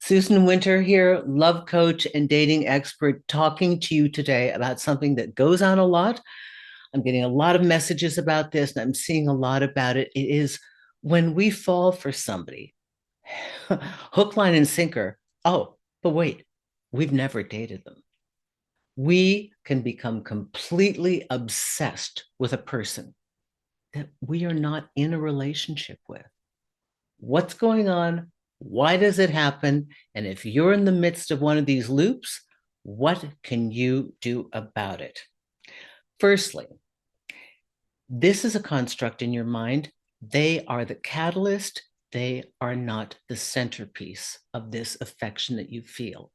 Susan Winter here, love coach and dating expert, talking to you today about something that goes on a lot. I'm getting a lot of messages about this, and I'm seeing a lot about it. It is when we fall for somebody, hook, line, and sinker. Oh, but wait, we've never dated them. We can become completely obsessed with a person that we are not in a relationship with. What's going on? Why does it happen? And if you're in the midst of one of these loops, what can you do about it? Firstly, this is a construct in your mind. They are the catalyst. They are not the centerpiece of this affection that you feel.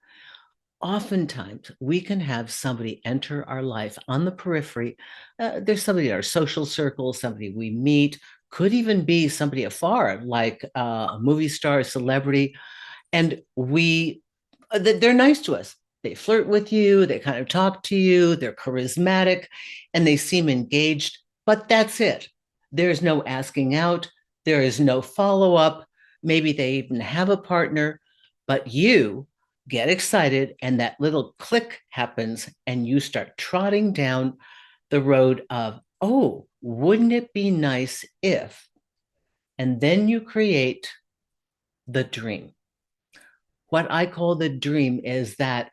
Oftentimes, we can have somebody enter our life on the periphery. There's somebody in our social circle, somebody we meet, could even be somebody afar, like a movie star, a celebrity, and they're nice to us. They flirt with you, they kind of talk to you, they're charismatic, and they seem engaged, but that's it. There's no asking out, there is no follow up. Maybe they even have a partner, but you get excited and that little click happens, and you start trotting down the road of, oh, wouldn't it be nice if? And then you create the dream. What I call the dream is that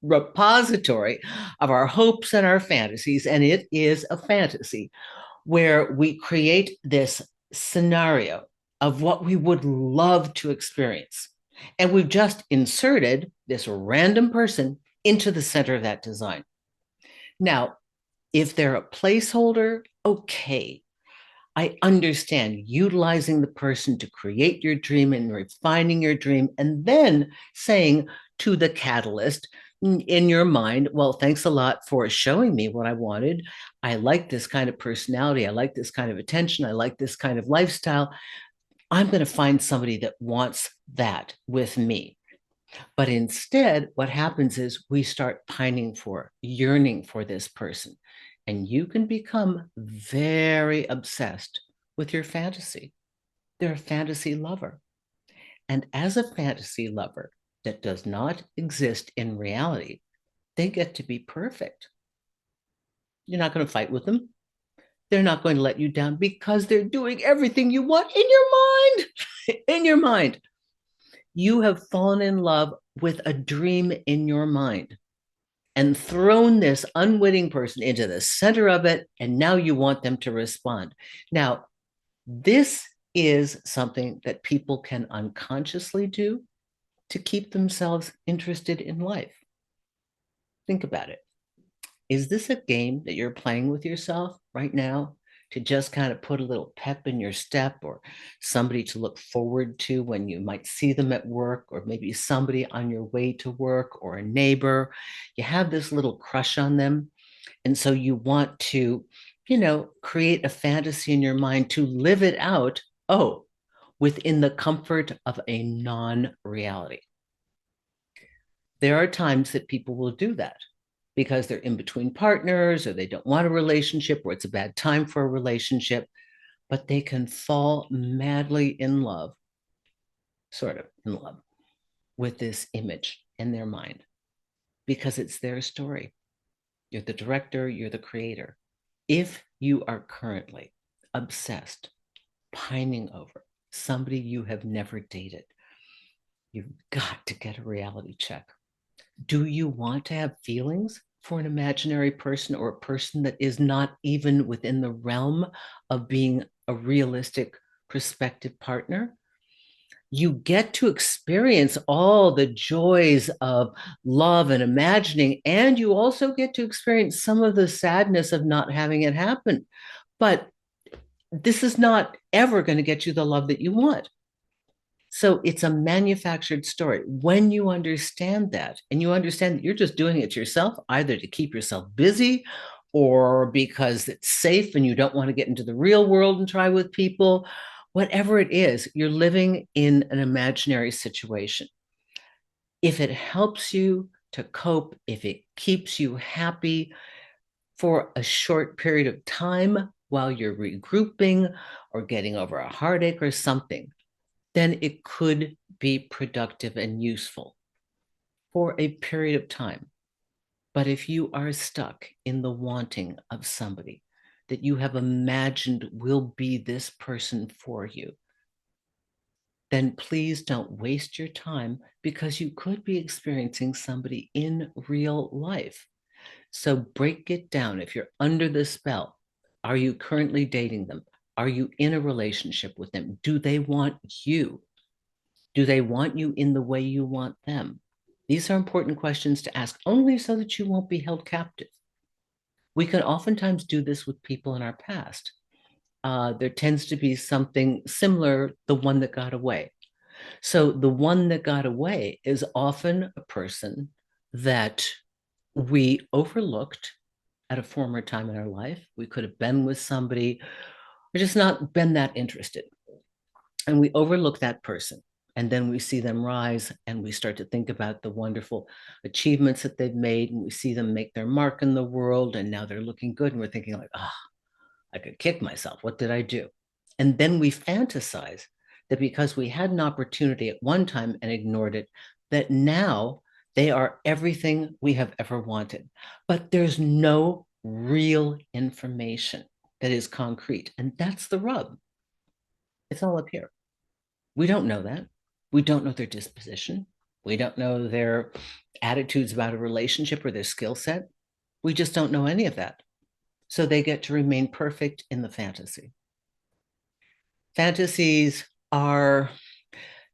repository of our hopes and our fantasies. And it is a fantasy where we create this scenario of what we would love to experience. And we've just inserted this random person into the center of that design. Now, if they're a placeholder, okay, I understand utilizing the person to create your dream and refining your dream, and then saying to the catalyst in your mind, well, thanks a lot for showing me what I wanted. I like this kind of personality. I like this kind of attention. I like this kind of lifestyle. I'm going to find somebody that wants that with me. But instead, what happens is we start pining for, yearning for this person. And you can become very obsessed with your fantasy. They're a fantasy lover. And as a fantasy lover that does not exist in reality, they get to be perfect. You're not going to fight with them. They're not going to let you down because they're doing everything you want in your mind. In your mind. You have fallen in love with a dream in your mind and thrown this unwitting person into the center of it. And now you want them to respond. Now, this is something that people can unconsciously do to keep themselves interested in life. Think about it. Is this a game that you're playing with yourself right now to just kind of put a little pep in your step, or somebody to look forward to when you might see them at work, or maybe somebody on your way to work, or a neighbor? You have this little crush on them. And so you want to, create a fantasy in your mind to live it out. Oh, within the comfort of a non reality. There are times that people will do that because they're in between partners, or they don't want a relationship, or it's a bad time for a relationship, but they can fall madly in love, sort of in love, with this image in their mind because it's their story. You're the director, you're the creator. If you are currently obsessed, pining over somebody you have never dated, you've got to get a reality check. Do you want to have feelings for an imaginary person, or a person that is not even within the realm of being a realistic prospective partner? You get to experience all the joys of love and imagining, and you also get to experience some of the sadness of not having it happen. But this is not ever going to get you the love that you want. So it's a manufactured story. When you understand that, and you understand that you're just doing it to yourself, either to keep yourself busy or because it's safe and you don't want to get into the real world and try with people, whatever it is, you're living in an imaginary situation. If it helps you to cope, if it keeps you happy for a short period of time while you're regrouping or getting over a heartache or something, then it could be productive and useful for a period of time. But if you are stuck in the wanting of somebody that you have imagined will be this person for you, then please don't waste your time, because you could be experiencing somebody in real life. So break it down. If you're under the spell, are you currently dating them? Are you in a relationship with them? Do they want you? Do they want you in the way you want them? These are important questions to ask, only so that you won't be held captive. We can oftentimes do this with people in our past. There tends to be something similar, the one that got away. So the one that got away is often a person that we overlooked at a former time in our life. We could have been with somebody or just not been that interested. And we overlook that person. And then we see them rise and we start to think about the wonderful achievements that they've made. And we see them make their mark in the world. And now they're looking good. And we're thinking like, oh, I could kick myself. What did I do? And then we fantasize that because we had an opportunity at one time and ignored it, that now they are everything we have ever wanted. But there's no real information that is concrete. And that's the rub. It's all up here. We don't know that. We don't know their disposition. We don't know their attitudes about a relationship or their skill set. We just don't know any of that. So they get to remain perfect in the fantasy. Fantasies are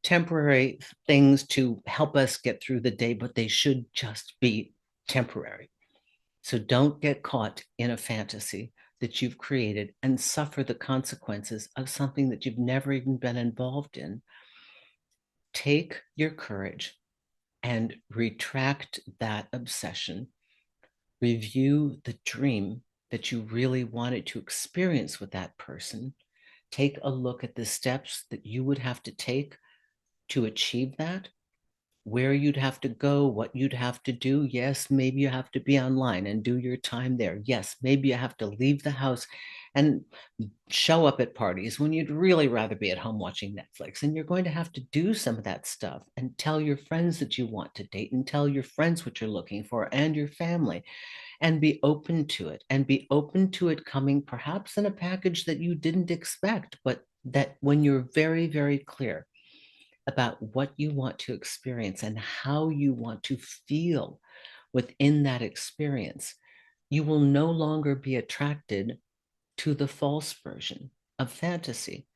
temporary things to help us get through the day, but they should just be temporary. So don't get caught in a fantasy that you've created and suffer the consequences of something that you've never even been involved in. Take your courage and retract that obsession. Review the dream that you really wanted to experience with that person. Take a look at the steps that you would have to take to achieve that, where you'd have to go, what you'd have to do. Yes, maybe you have to be online and do your time there. Yes, maybe you have to leave the house and show up at parties when you'd really rather be at home watching Netflix. And you're going to have to do some of that stuff and tell your friends that you want to date and tell your friends what you're looking for and your family, and be open to it, and be open to it coming perhaps in a package that you didn't expect, but that when you're very, very clear about what you want to experience and how you want to feel within that experience, you will no longer be attracted to the false version of fantasy.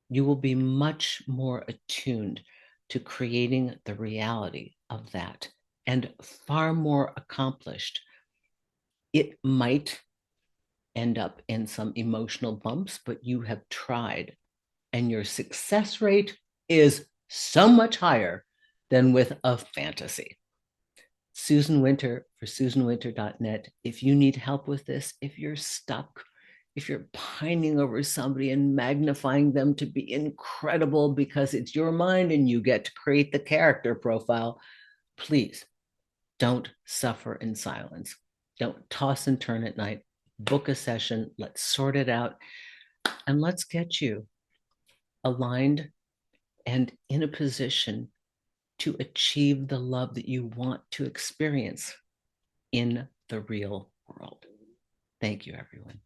You will be much more attuned to creating the reality of that, and far more accomplished. It might end up in some emotional bumps, but you have tried, and your success rate is so much higher than with a fantasy. Susan Winter for SusanWinter.net. If you need help with this, if you're stuck, if you're pining over somebody and magnifying them to be incredible because it's your mind and you get to create the character profile, please don't suffer in silence. Don't toss and turn at night. Book a session. Let's sort it out. And let's get you aligned and in a position to achieve the love that you want to experience in the real world. Thank you, everyone.